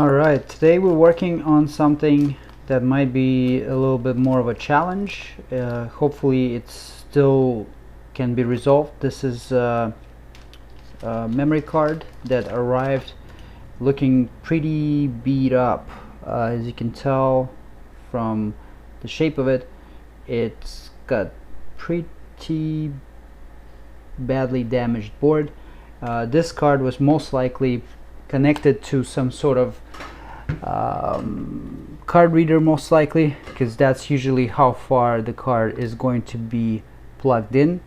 Alright, today we're working on something that might be a little bit more of a challenge. Hopefully it still can be resolved. This is a memory card that arrived looking pretty beat up. As you can tell from the shape of it, it's got pretty badly damaged board. This card was most likely connected to some sort of card reader, most likely, because that's usually how far the card is going to be plugged in,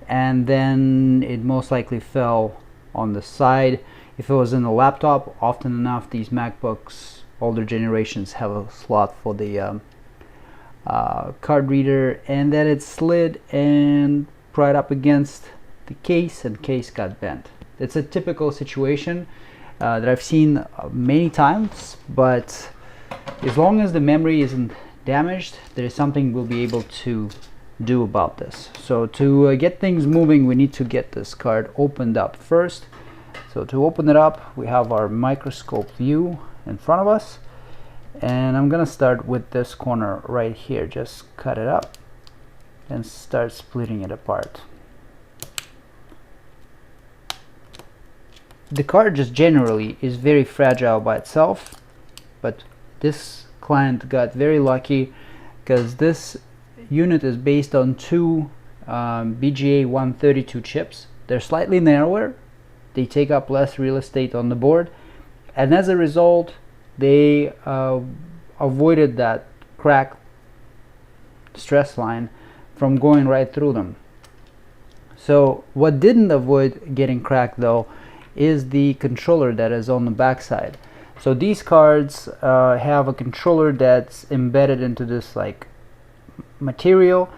and then it most likely fell on the side. If it was in a laptop, often enough these MacBooks, older generations, have a slot for the card reader, and then it slid and right up against the case, and case got bent. It's a typical situation that I've seen many times, but as long as the memory isn't damaged, there is something we'll be able to do about this. So to get things moving, we need to get this card opened up first. So to open it up, we have our microscope view in front of us, and I'm gonna start with this corner right here. Just cut it up and start splitting it apart. The card just generally is very fragile by itself, but this client got very lucky because this unit is based on two BGA 132 chips. They're slightly narrower, they take up less real estate on the board, and as a result they avoided that crack stress line from going right through them. So what didn't avoid getting cracked though is the controller that is on the back side. So these cards have a controller that's embedded into this like material,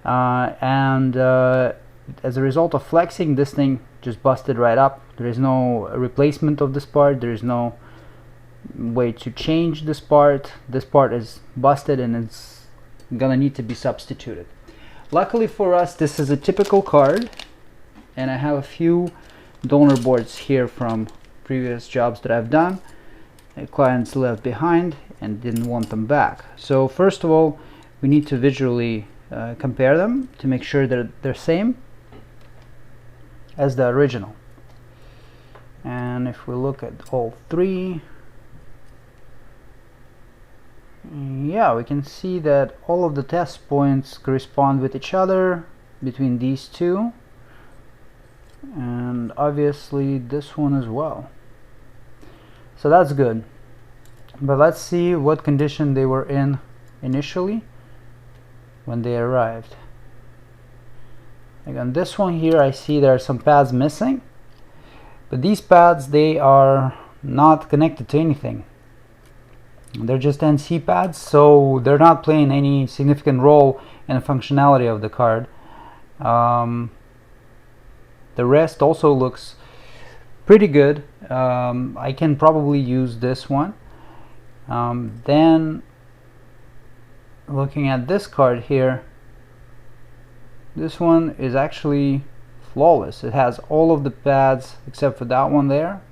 and as a result of flexing, this thing just busted right up. There is no replacement of this part. There is no way to change this part. This part is busted and it's gonna need to be substituted. Luckily for us, this is a typical card, and I have a few donor boards here from previous jobs that I've done. The clients left behind and didn't want them back. So first of all, we need to visually compare them to make sure that they're same as the original. And if we look at all three, yeah, we can see that all of the test points correspond with each other between these two, and obviously this one as well. So that's good. But let's see what condition they were in initially when they arrived. Like on this one here, I see there are some pads missing, but these pads, they are not connected to anything. They're just NC pads, so they're not playing any significant role in the functionality of the card. The rest also looks pretty good. I can probably use this one. Then looking at this card here, this one is actually flawless. It has all of the pads except for that one there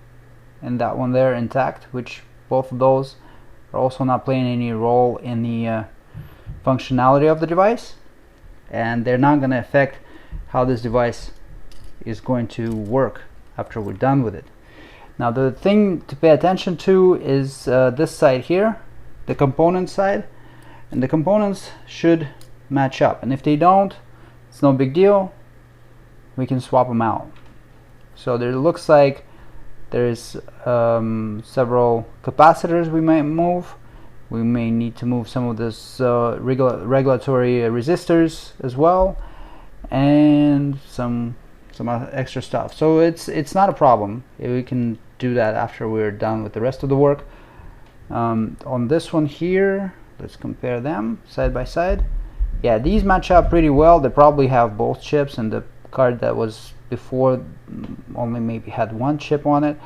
and that one there intact, which both of those are also not playing any role in the functionality of the device, and they're not going to affect how this device is going to work after we're done with it. Now the thing to pay attention to is this side here, the component side, and the components should match up, and if they don't, it's no big deal, we can swap them out. So there looks like there's several capacitors we might move. We may need to move some of this regulatory resistors as well, and some extra stuff. So it's not a problem. We can do that after we're done with the rest of the work. On this one here, let's compare them side by side. Yeah, these match up pretty well. They probably have both chips, and the card that was before only maybe had one chip on it.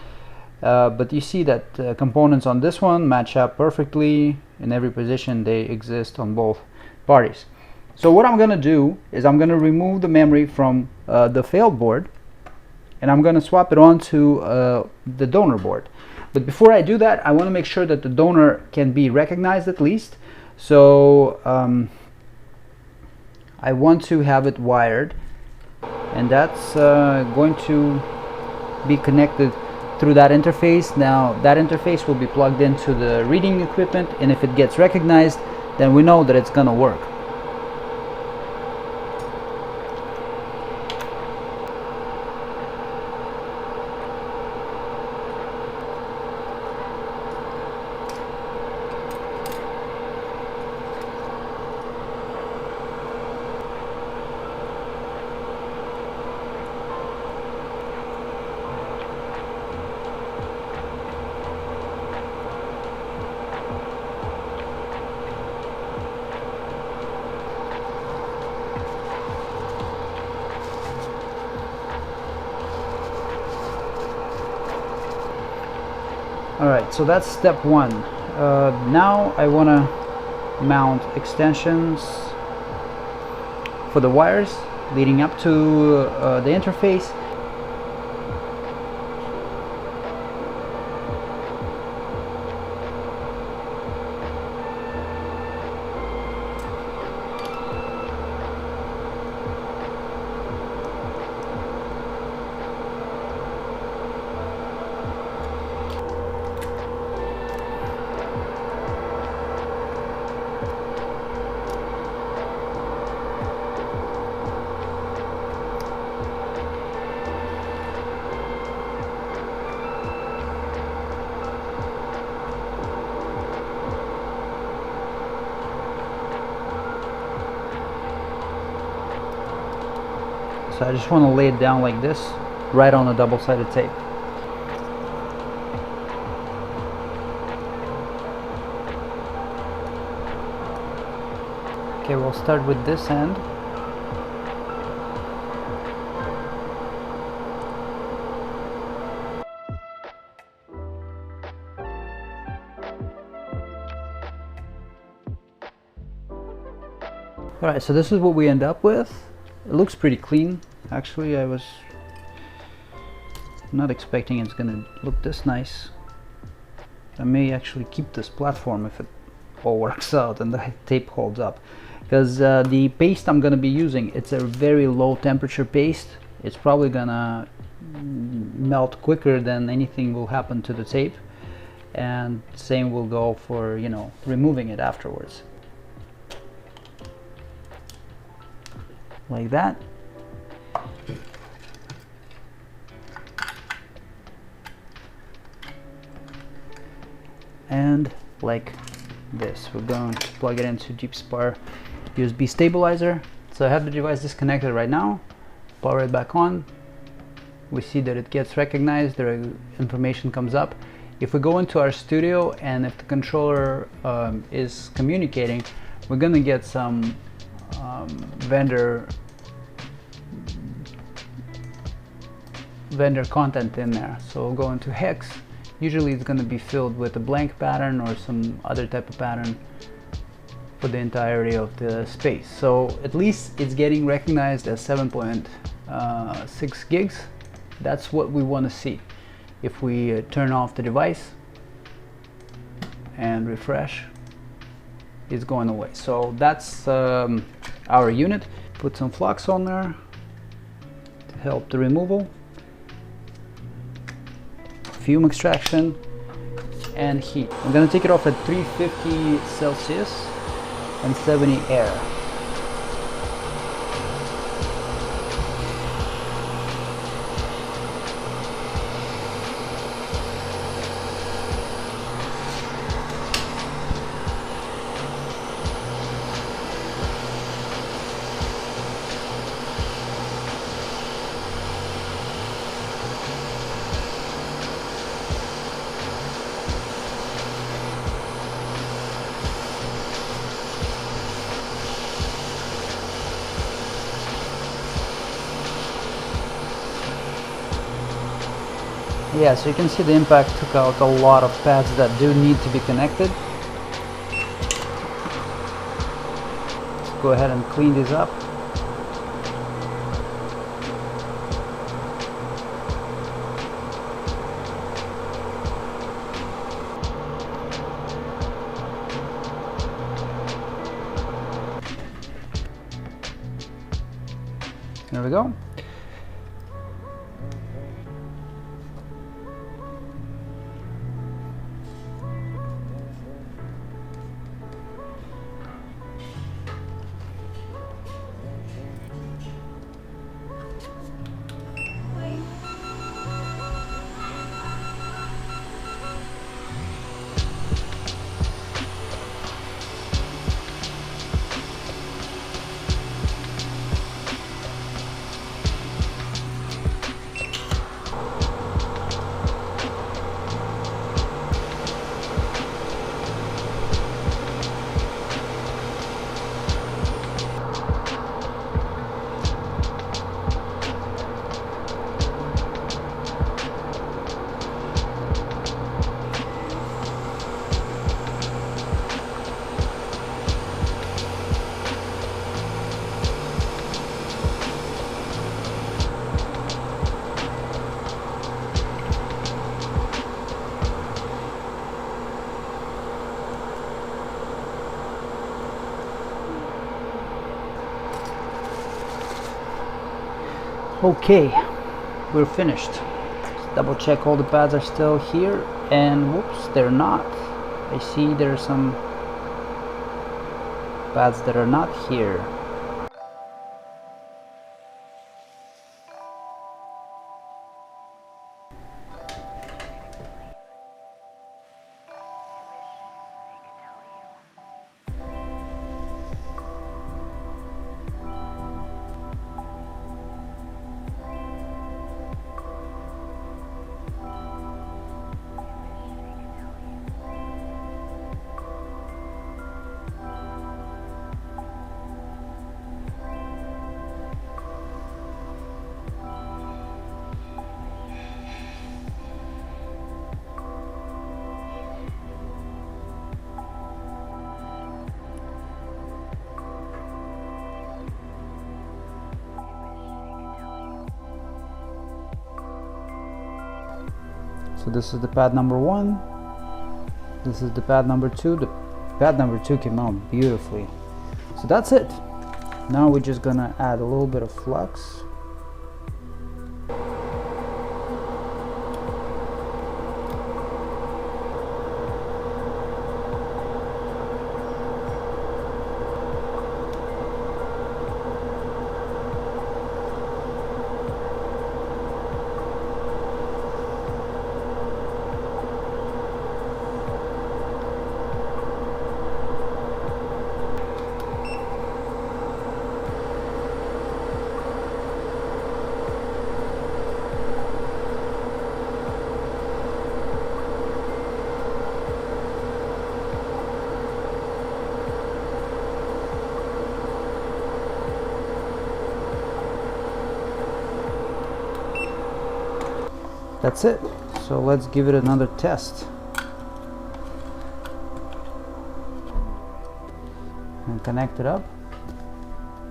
But you see that components on this one match up perfectly in every position. They exist on both parties. So what I'm gonna do is I'm gonna remove the memory from the failed board, and I'm gonna swap it onto the donor board. But before I do that, I want to make sure that the donor can be recognized at least. So I want to have it wired, and that's going to be connected through that interface. Now that interface will be plugged into the reading equipment, and if it gets recognized, then we know that it's gonna work. Alright, so that's step one. Now I want to mount extensions for the wires leading up to the interface. So I just want to lay it down like this, right on a double-sided tape. Okay, we'll start with this end. Alright, so this is what we end up with. It looks pretty clean. Actually, I was not expecting it's gonna look this nice. I may actually keep this platform if it all works out and the tape holds up, because the paste I'm gonna be using, it's a very low temperature paste. It's probably gonna melt quicker than anything will happen to the tape, and same will go for, you know, removing it afterwards. Like that. And like this. We're going to plug it into GPSPAR USB stabilizer. So I have the device disconnected right now. Power it back on. We see that it gets recognized, the information comes up. If we go into our studio and if the controller is communicating, we're gonna get some vendor content in there. So we'll go into hex. Usually it's going to be filled with a blank pattern or some other type of pattern for the entirety of the space. So at least it's getting recognized as 7.6 gigs. That's what we want to see. If we turn off the device and refresh, it's going away. So that's our unit. Put some flux on there to help the removal, fume extraction, and heat. I'm going to take it off at 350 Celsius and 70 air. Yeah, so you can see the impact took out a lot of pads that do need to be connected. Let's go ahead and clean these up. we go. Okay, we're finished. Double check all the pads are still here, and whoops, they're not. I see there's some pads that are not here. So this is the pad number 1. This is the pad number 2. The pad number 2 came out beautifully. So that's it. Now we're just gonna add a little bit of flux. That's it. So let's give it another test. And connect it up.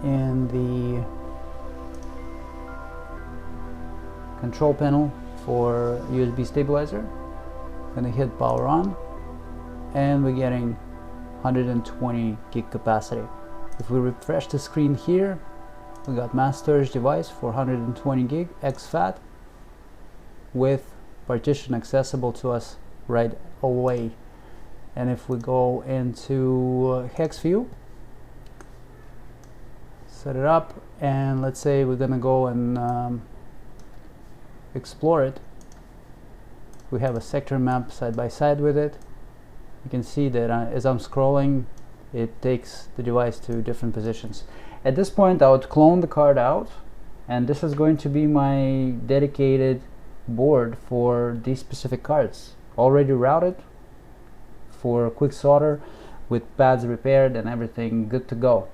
And the control panel for USB stabilizer. Gonna hit power on. And we're getting 120 gig capacity. If we refresh the screen here, we got mass storage device for 120 gig exFAT with partition accessible to us right away. And if we go into hex view, set it up, and let's say we're gonna go and explore it. We have a sector map side by side with it. You can see that as I'm scrolling, it takes the device to different positions. At this point, I would clone the card out, and this is going to be my dedicated board for these specific cards, already routed for quick solder with pads repaired and everything good to go.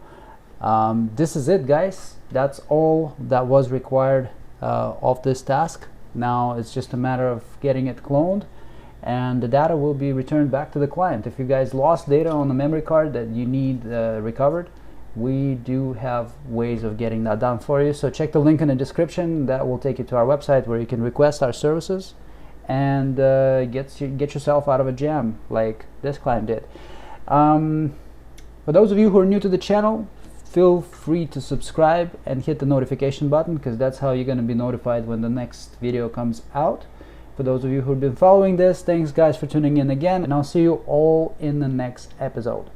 This is it, guys. That's all that was required of this task. Now it's just a matter of getting it cloned, and the data will be returned back to the client. If you guys lost data on the memory card that you need recovered, we do have ways of getting that done for you. So check the link in the description. That will take you to our website where you can request our services and get yourself out of a jam like this client did. For those of you who are new to the channel, feel free to subscribe and hit the notification button, because that's how you're going to be notified when the next video comes out. For those of you who've been following this, thanks guys for tuning in again, and I'll see you all in the next episode.